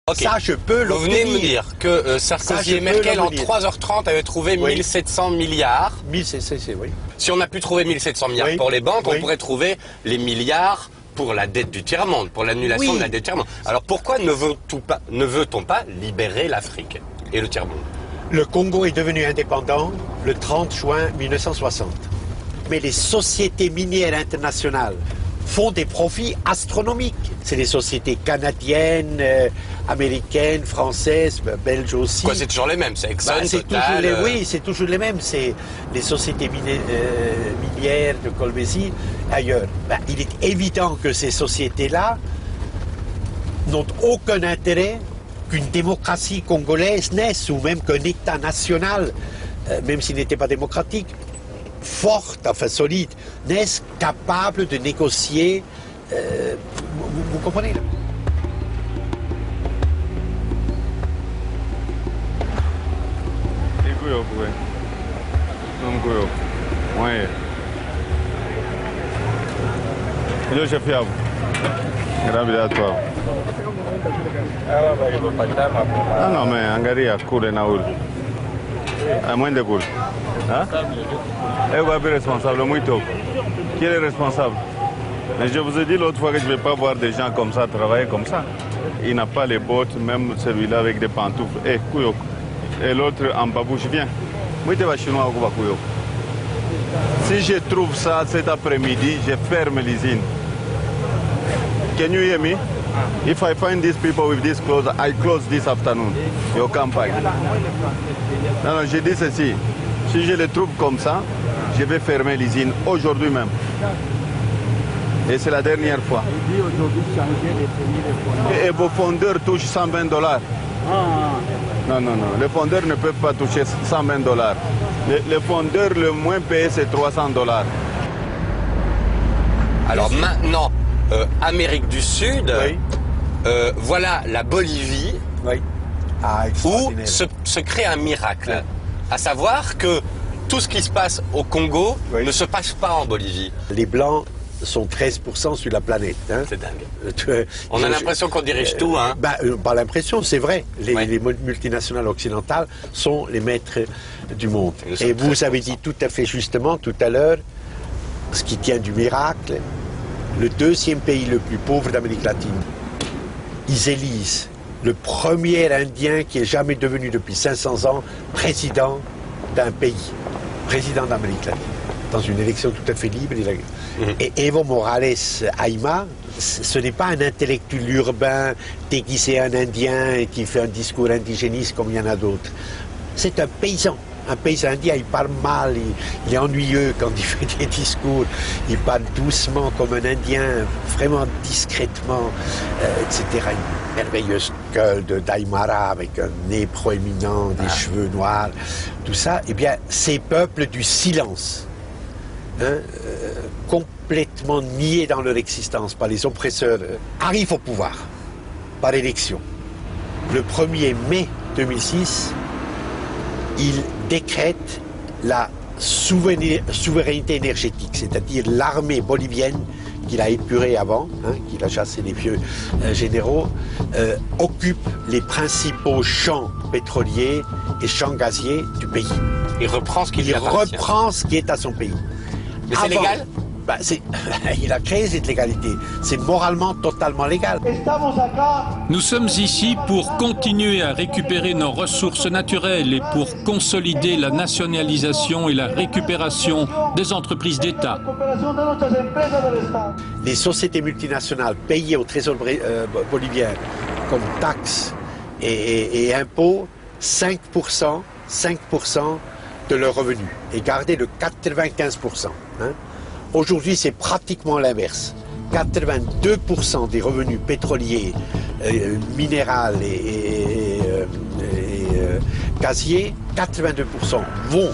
Okay. Ça, je peux l'obtenir. Vous venez de me dire que Sarkozy et Merkel, en 3h30, avaient trouvé 1700 milliards. 1700, oui. Si on a pu trouver 1700 milliards pour les banques, on pourrait trouver les milliards pour la dette du tiers-monde, pour l'annulation de la dette du tiers-monde. Alors pourquoi ne veut-on pas libérer l'Afrique et le tiers-monde? Le Congo est devenu indépendant le 30 juin 1960. Mais les sociétés minières internationales font des profits astronomiques. C'est des sociétés canadiennes, américaines, françaises, belges aussi. Quoi, c'est toujours les mêmes, c'est Exxon, Total... Oui, c'est toujours les mêmes. C'est les sociétés minières de Colbésy, ailleurs. Il est évident que ces sociétés-là n'ont aucun intérêt qu'une démocratie congolaise naisse, ou même qu'un État national, même s'il n'était pas démocratique, forte, enfin solide, naisse capable de négocier. Vous comprenez là? Ah non, mais angalia kule na ule. Mwende kule. Hein? Est responsable, muito. Qui est le responsable? Mais je vous ai dit l'autre fois que je ne vais pas voir des gens comme ça travailler comme ça. Il n'a pas les bottes, même celui-là avec des pantoufles. Eh, Kouyok. Et l'autre en babouche, viens. Chinois au Kouyok. Si je trouve ça cet après-midi, je ferme l'usine. Can you hear me? If I find these people with this clothes, I close this afternoon. Your campagne. Non, non, je dis ceci. Si je les trouve comme ça, je vais fermer l'usine aujourd'hui même. Et c'est la dernière fois. Et vos fondeurs touchent 120 $. Non, non, non. Les fondeurs ne peuvent pas toucher 120 $. Les fondeurs, le moins payé, c'est 300 $. Alors maintenant, Amérique du Sud, voilà la Bolivie, où se crée un miracle. À savoir que tout ce qui se passe au Congo ne se passe pas en Bolivie. Les Blancs sont 13% sur la planète. Hein. C'est dingue. On a l'impression qu'on dirige tout. Hein. Pas l'impression, c'est vrai. Les multinationales occidentales sont les maîtres du monde. Et vous avez dit tout à fait justement tout à l'heure, ce qui tient du miracle, le deuxième pays le plus pauvre d'Amérique latine. Ils élisent le premier Indien qui est jamais devenu depuis 500 ans président d'un pays, président d'Amérique latine, dans une élection tout à fait libre. Et Evo Morales Ayma, ce n'est pas un intellectuel urbain déguisé en indien et qui fait un discours indigéniste comme il y en a d'autres. C'est un paysan. Un paysan indien, il parle mal, il est ennuyeux quand il fait des discours, il parle doucement comme un indien, vraiment discrètement, etc. Une merveilleuse gueule d'Aymara avec un nez proéminent, des cheveux noirs, tout ça. Eh bien, ces peuples du silence, hein, complètement niés dans leur existence par les oppresseurs, arrivent au pouvoir par élection. Le 1er mai 2006, il décrète la souveraineté énergétique, c'est-à-dire l'armée bolivienne qu'il a épurée avant, hein, qu'il a chassé les vieux généraux, occupe les principaux champs pétroliers et champs gaziers du pays. Il reprend ce qui est à son pays. Mais c'est légal? Il a créé cette légalité. C'est moralement totalement légal. Nous sommes ici pour continuer à récupérer nos ressources naturelles et pour consolider la nationalisation et la récupération des entreprises d'État. Les sociétés multinationales payées au trésor bolivien comme taxes et impôts 5% de leurs revenus et garder le 95%. Hein. Aujourd'hui, c'est pratiquement l'inverse. 82% des revenus pétroliers, minéraux et gaziers, 82% vont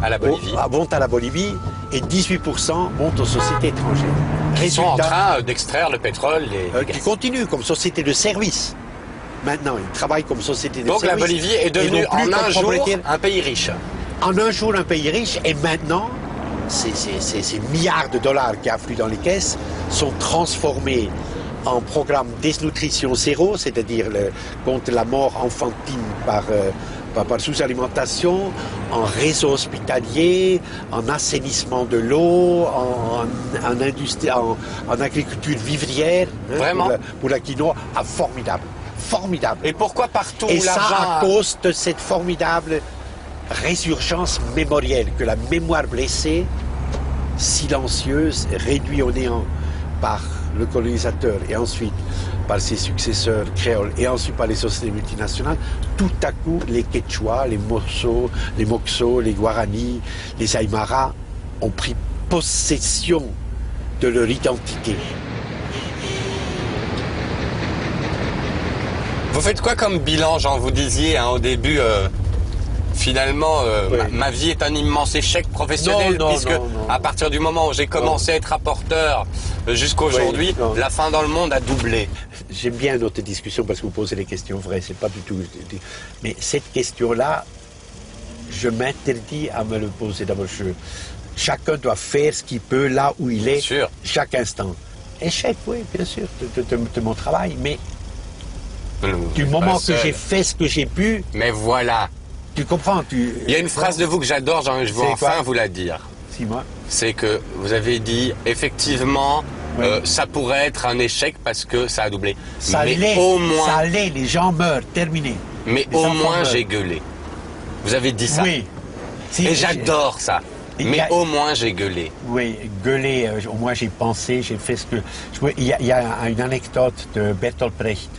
à la Bolivie, et 18% vont aux sociétés étrangères. Ils sont en train d'extraire le pétrole qui continuent comme société de service. Maintenant, ils travaillent comme société de service. Donc la Bolivie est devenue en un jour un pays riche. En un jour, un pays riche, et maintenant, ces milliards de dollars qui affluent dans les caisses sont transformés en programme Desnutrition zéro, c'est-à-dire contre la mort enfantine par sous-alimentation, en réseau hospitalier, en assainissement de l'eau, en industrie, en agriculture vivrière, Vraiment pour la quinoa, formidable. Formidable. Et pourquoi partout Et ça l'argent à cause de cette formidable résurgence mémorielle, que la mémoire blessée, silencieuse, réduite au néant par le colonisateur et ensuite par ses successeurs créoles et ensuite par les sociétés multinationales, tout à coup les Quechua, les Moxos, les Guarani, les Aymara ont pris possession de leur identité. Vous faites quoi comme bilan, Jean? Vous disiez au début, finalement, oui. ma vie est un immense échec professionnel, puisque à partir du moment où j'ai commencé à être rapporteur jusqu'à aujourd'hui, la faim dans le monde a doublé. J'aime bien notre discussion parce que vous posez les questions vraies, c'est pas du tout... Mais cette question-là, je m'interdis à me le poser d'abord. Chacun doit faire ce qu'il peut là où il est, chaque instant. Échec, oui, bien sûr, de mon travail, mais du moment que j'ai fait ce que j'ai pu... Mais voilà. Tu comprends, Il y a une phrase de vous que j'adore, Jean, je veux enfin vous la dire. Dis-moi. C'est que vous avez dit, effectivement, ça pourrait être un échec parce que ça a doublé. Ça l'est, ça l'est, les gens meurent, terminé. Mais au moins j'ai gueulé. Vous avez dit ça. Oui. Et j'adore ça. Mais au moins j'ai gueulé. Oui, gueuler, au moins j'ai pensé, j'ai fait ce que... Il y a une anecdote de Bertolt Brecht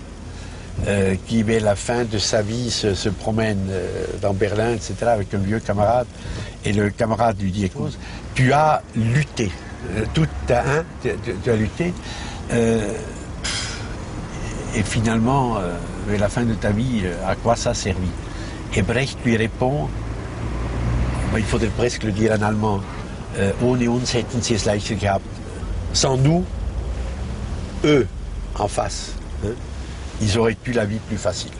qui, vers la fin de sa vie, se promène dans Berlin, etc., avec un vieux camarade. Et le camarade lui dit, écoute, tu as lutté. Tu as lutté. Et finalement, vers la fin de ta vie, à quoi ça a servi? Et Brecht lui répond, il faudrait presque le dire en allemand, ohne uns hätten sie es leichter gehabt. Sans nous, eux, en face, ils auraient eu la vie plus facile.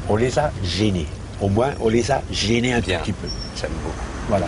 On les a gênés. Au moins, on les a gênés un tout petit peu. J'aime beaucoup. Voilà.